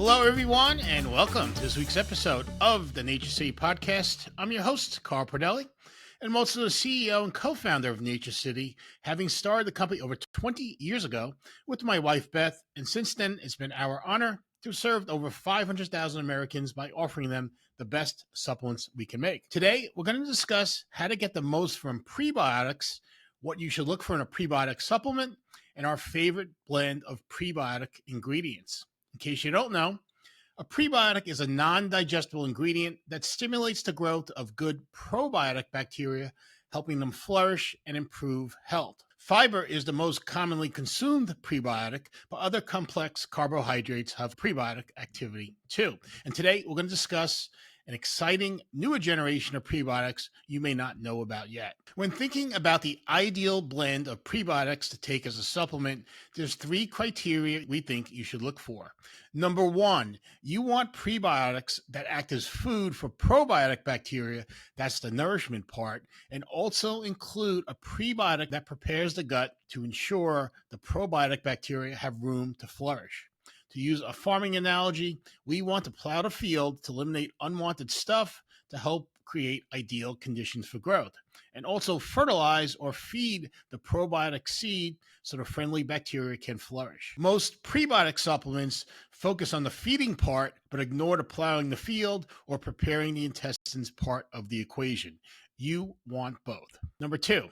Hello, everyone, and welcome to this week's episode of the NatureCity Podcast. I'm your host, Carl Pradelli, and I'm also the CEO and co-founder of NatureCity, having started the company over 20 years ago with my wife, Beth, and since then, it's been our honor to have served over 500,000 Americans by offering them the best supplements we can make. Today, we're going to discuss how to get the most from prebiotics, what you should look for in a prebiotic supplement, and our favorite blend of prebiotic ingredients. In case you don't know, a prebiotic is a non-digestible ingredient that stimulates the growth of good probiotic bacteria, helping them flourish and improve health. Fiber is the most commonly consumed prebiotic, but other complex carbohydrates have prebiotic activity too. And today we're going to discuss an exciting newer generation of prebiotics you may not know about yet. When thinking about the ideal blend of prebiotics to take as a supplement, there's three criteria we think you should look for. Number one, you want prebiotics that act as food for probiotic bacteria, that's the nourishment part, and also include a prebiotic that prepares the gut to ensure the probiotic bacteria have room to flourish. To use a farming analogy, we want to plow the field to eliminate unwanted stuff to help create ideal conditions for growth, and also fertilize or feed the probiotic seed so the friendly bacteria can flourish. Most prebiotic supplements focus on the feeding part, but ignore the plowing the field or preparing the intestines part of the equation. You want both. Number two,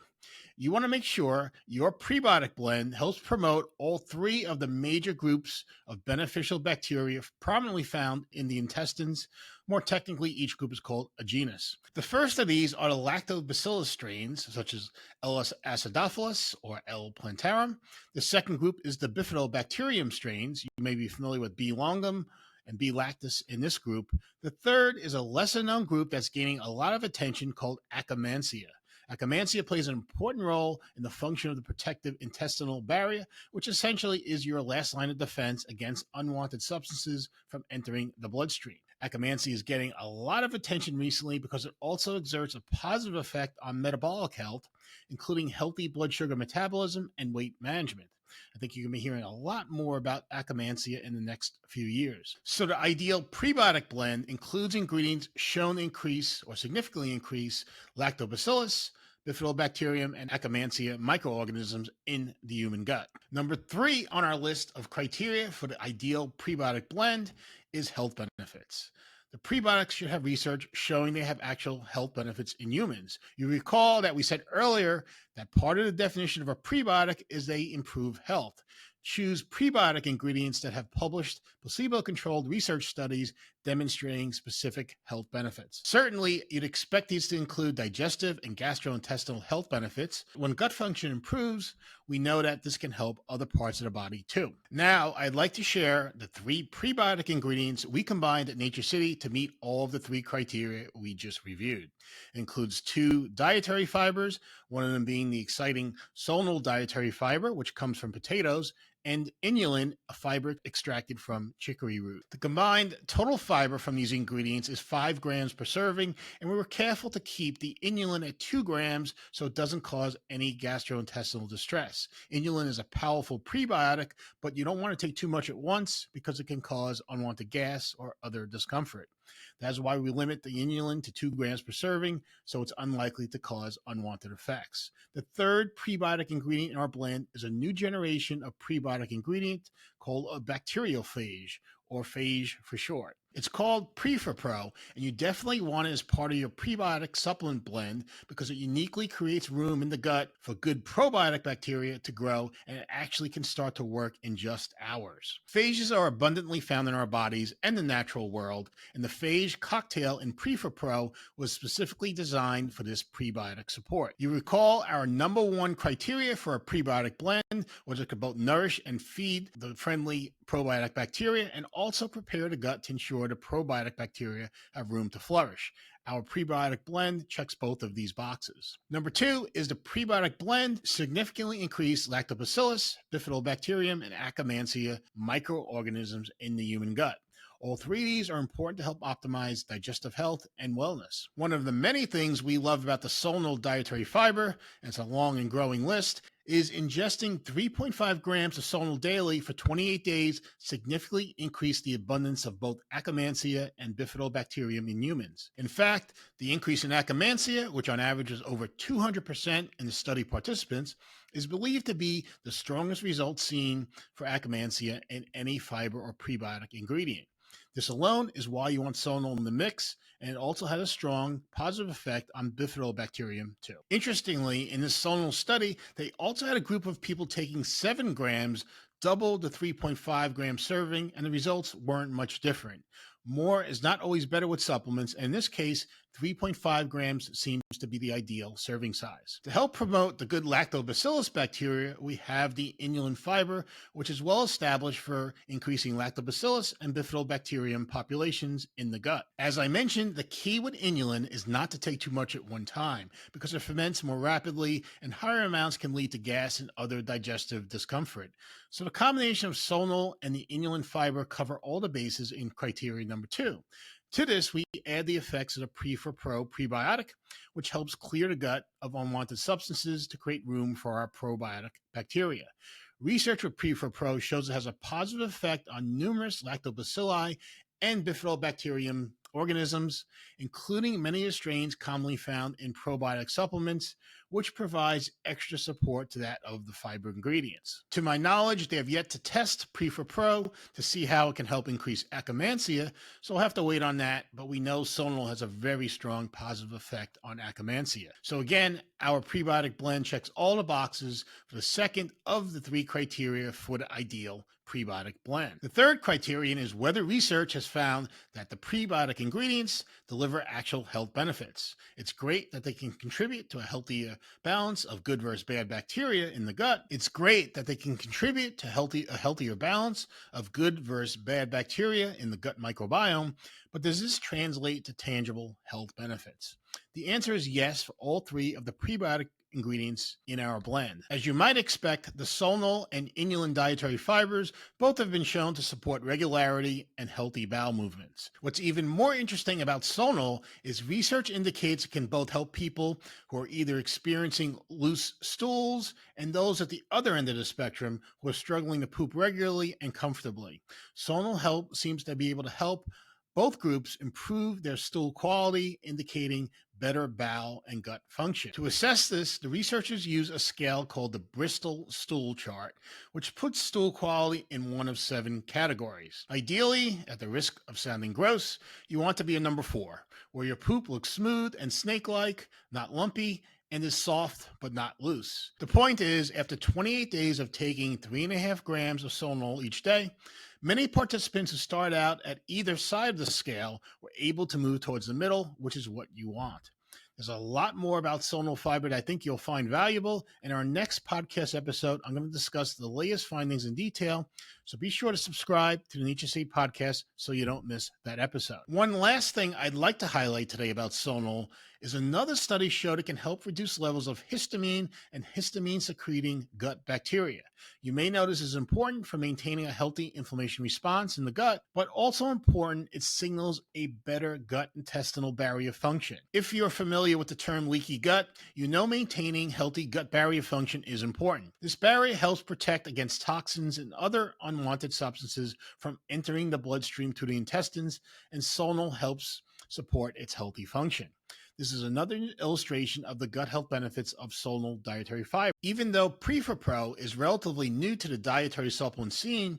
you want to make sure your prebiotic blend helps promote all three of the major groups of beneficial bacteria prominently found in the intestines. More technically, each group is called a genus. The first of these are the Lactobacillus strains, such as L. acidophilus or L. plantarum. The second group is the Bifidobacterium strains. You may be familiar with B. longum and B. lactis in this group. The third is a lesser-known group that's gaining a lot of attention called Akkermansia. Akkermansia plays an important role in the function of the protective intestinal barrier, which essentially is your last line of defense against unwanted substances from entering the bloodstream. Akkermansia is getting a lot of attention recently because it also exerts a positive effect on metabolic health, including healthy blood sugar metabolism and weight management. I think you're going to be hearing a lot more about Akkermansia in the next few years. So the ideal prebiotic blend includes ingredients shown to increase or significantly increase Lactobacillus, Bifidobacterium, and Akkermansia microorganisms in the human gut. Number three on our list of criteria for the ideal prebiotic blend is health benefits. The prebiotics should have research showing they have actual health benefits in humans. You recall that we said earlier that part of the definition of a prebiotic is they improve health. Choose prebiotic ingredients that have published placebo-controlled research studies demonstrating specific health benefits. Certainly, you'd expect these to include digestive and gastrointestinal health benefits. When gut function improves, we know that this can help other parts of the body too. Now, I'd like to share the three prebiotic ingredients we combined at NatureCity to meet all of the three criteria we just reviewed. It includes 2 dietary fibers, one of them being the exciting Solnul dietary fiber, which comes from potatoes, and inulin, a fiber extracted from chicory root. The combined total fiber from these ingredients is 5 grams per serving, and we were careful to keep the inulin at 2 grams so it doesn't cause any gastrointestinal distress. Inulin is a powerful prebiotic, but you don't want to take too much at once because it can cause unwanted gas or other discomfort. That's why we limit the inulin to 2 grams per serving, so it's unlikely to cause unwanted effects. The third prebiotic ingredient in our blend is a new generation of prebiotic ingredient called a bacteriophage, or phage for short. It's called PreforPro, and you definitely want it as part of your prebiotic supplement blend because it uniquely creates room in the gut for good probiotic bacteria to grow, and it actually can start to work in just hours. Phages are abundantly found in our bodies and the natural world, and the phage cocktail in PreforPro was specifically designed for this prebiotic support. You recall our number one criteria for a prebiotic blend was it could both nourish and feed the friendly probiotic bacteria and also prepare the gut to ensure the probiotic bacteria have room to flourish. Our prebiotic blend checks both of these boxes. Number 2 is the prebiotic blend significantly increased Lactobacillus, Bifidobacterium, and Akkermansia microorganisms in the human gut. All three of these are important to help optimize digestive health and wellness. One of the many things we love about the Solnul dietary fiber, and it's a long and growing list, is ingesting 3.5 grams of Solnul daily for 28 days significantly increased the abundance of both Akkermansia and Bifidobacterium in humans. In fact, the increase in Akkermansia, which on average is over 200% in the study participants, is believed to be the strongest result seen for Akkermansia in any fiber or prebiotic ingredient. This alone is why you want Solnul in the mix, and it also had a strong positive effect on Bifidobacterium too. Interestingly, in this Solnul study, they also had a group of people taking 7 grams, double the 3.5 gram serving, and the results weren't much different. More is not always better with supplements, and in this case, 3.5 grams seems to be the ideal serving size. To help promote the good Lactobacillus bacteria, we have the inulin fiber, which is well established for increasing Lactobacillus and Bifidobacterium populations in the gut. As I mentioned, the key with inulin is not to take too much at one time because it ferments more rapidly and higher amounts can lead to gas and other digestive discomfort. So the combination of Solnul and the inulin fiber cover all the bases in criteria number 2. To this, we add the effects of the PreforPro prebiotic, which helps clear the gut of unwanted substances to create room for our probiotic bacteria. Research with PreforPro shows it has a positive effect on numerous lactobacilli and bifidobacterium organisms, including many of the strains commonly found in probiotic supplements, which provides extra support to that of the fiber ingredients. To my knowledge, they have yet to test PreforPro to see how it can help increase Akkermansia, so we'll have to wait on that, but we know Solnul has a very strong positive effect on Akkermansia. So again, our prebiotic blend checks all the boxes for the second of the 3 criteria for the ideal prebiotic blend. The third criterion is whether research has found that the prebiotic ingredients deliver actual health benefits. It's great that they can contribute to a healthier balance of good versus bad bacteria in the gut. It's great that they can contribute to a healthier balance of good versus bad bacteria in the gut microbiome, but does this translate to tangible health benefits? The answer is yes for all 3 of the prebiotic ingredients in our blend. As you might expect, the Solnul and inulin dietary fibers both have been shown to support regularity and healthy bowel movements. What's even more interesting about Solnul is research indicates it can both help people who are either experiencing loose stools and those at the other end of the spectrum who are struggling to poop regularly and comfortably. Solnul seems to be able to help both groups improve their stool quality, indicating better bowel and gut function. To assess this, the researchers use a scale called the Bristol Stool Chart, which puts stool quality in one of 7 categories. Ideally, at the risk of sounding gross, you want to be a number 4, where your poop looks smooth and snake-like, not lumpy, and is soft but not loose. The point is, after 28 days of taking 3.5 grams of Solnul each day, many participants who start out at either side of the scale were able to move towards the middle, which is what you want. There's a lot more about Solnul fiber that I think you'll find valuable. In our next podcast episode, I'm going to discuss the latest findings in detail. So be sure to subscribe to the NatureCity Podcast so you don't miss that episode. One last thing I'd like to highlight today about Solnul is another study showed it can help reduce levels of histamine and histamine-secreting gut bacteria. You may know this is important for maintaining a healthy inflammation response in the gut, but also important, it signals a better gut intestinal barrier function. If you're familiar with the term leaky gut, you know maintaining healthy gut barrier function is important. This barrier helps protect against toxins and other unwanted substances from entering the bloodstream to the intestines, and Solnul helps support its healthy function. This is another illustration of the gut health benefits of Solnul dietary fiber. Even though PreforPro is relatively new to the dietary supplement scene,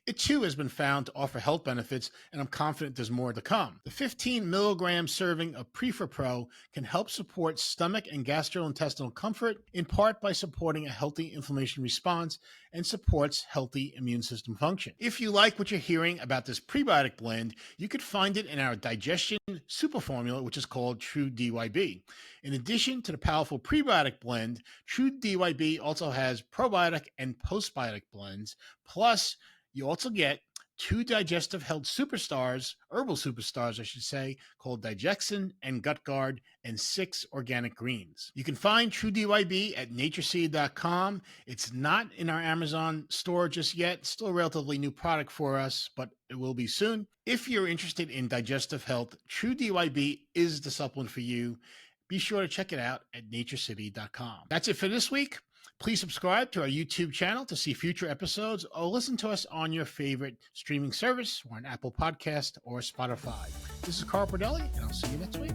it too has been found to offer health benefits, and I'm confident there's more to come. The 15 milligram serving of PreforPro can help support stomach and gastrointestinal comfort, in part by supporting a healthy inflammation response and supports healthy immune system function. If you like what you're hearing about this prebiotic blend, you could find it in our digestion super formula, which is called TrueDYB. In addition to the powerful prebiotic blend, TrueDYB also has probiotic and postbiotic blends, plus you also get 2 digestive health superstars, herbal superstars, I should say, called Digestion and Gut Guard, and 6 organic greens. You can find TrueDYB at NatureCity.com. It's not in our Amazon store just yet. It's still a relatively new product for us, but it will be soon. If you're interested in digestive health, TrueDYB is the supplement for you. Be sure to check it out at NatureCity.com. That's it for this week. Please subscribe to our YouTube channel to see future episodes or listen to us on your favorite streaming service or on Apple Podcast or Spotify. This is Carl Pradelli, and I'll see you next week.